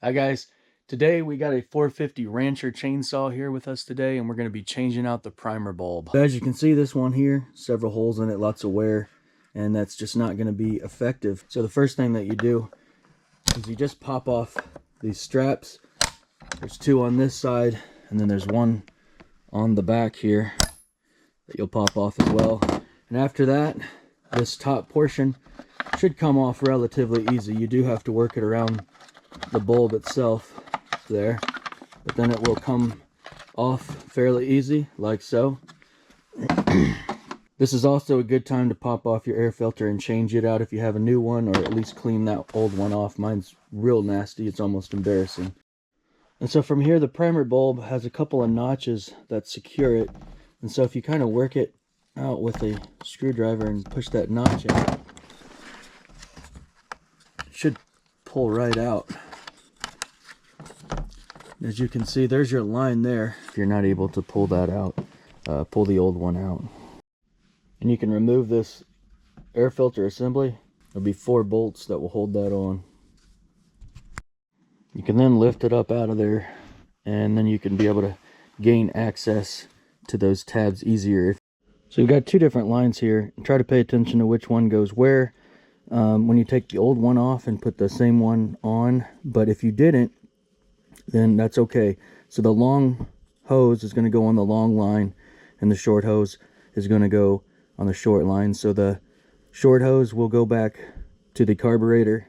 Hi guys, today we got a 450 Rancher chainsaw here with us today, and we're going to be changing out the primer bulb. As you can see, this one here, several holes in it, lots of wear, and that's just not going to be effective. So the first thing that you do is you just pop off these straps. There's two on this side, and then there's one on the back here that you'll pop off as well. And after that, this top portion should come off relatively easy. You do have to work it around the bulb itself there, but then it will come off fairly easy, like so. This is also a good time to pop off your air filter and change it out if you have a new one, or at least clean that old one off. Mine's real nasty, it's almost embarrassing. And so from here, the primer bulb has a couple of notches that secure it, and so if you kind of work it out with a screwdriver and push that notch in, it should pull right out. As you can see, there's your line there. If you're not able to pull that out, pull the old one out. And you can remove this air filter assembly. There'll be 4 bolts that will hold that on. You can then lift it up out of there, and then you can be able to gain access to those tabs easier. So you've got 2 different lines here. Try to pay attention to which one goes where when you take the old one off and put the same one on. But if you didn't, then that's okay. So the long hose is going to go on the long line, and the short hose is going to go on the short line. So the short hose will go back to the carburetor,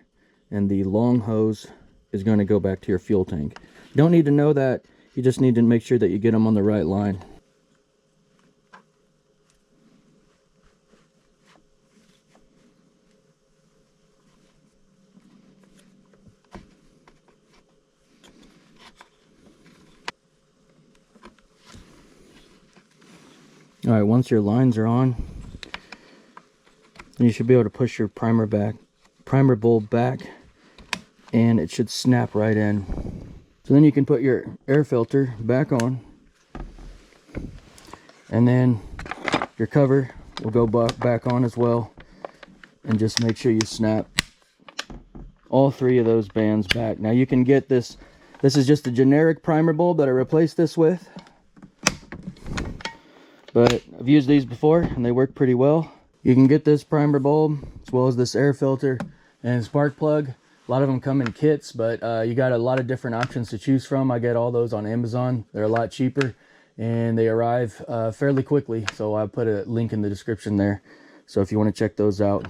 and the long hose is going to go back to your fuel tank. You don't need to know that. You just need to make sure that you get them on the right line. Alright, once your lines are on, then you should be able to push your primer bulb back, and it should snap right in. So then you can put your air filter back on, and then your cover will go back on as well, and just make sure you snap all 3 of those bands back. Now you can get this is just a generic primer bulb that I replaced this with, but I've used these before and they work pretty well. You can get this primer bulb as well as this air filter and spark plug. A lot of them come in kits, but you got a lot of different options to choose from. I get all those on Amazon. They're a lot cheaper and they arrive fairly quickly, so I'll put a link in the description there, so if you want to check those out.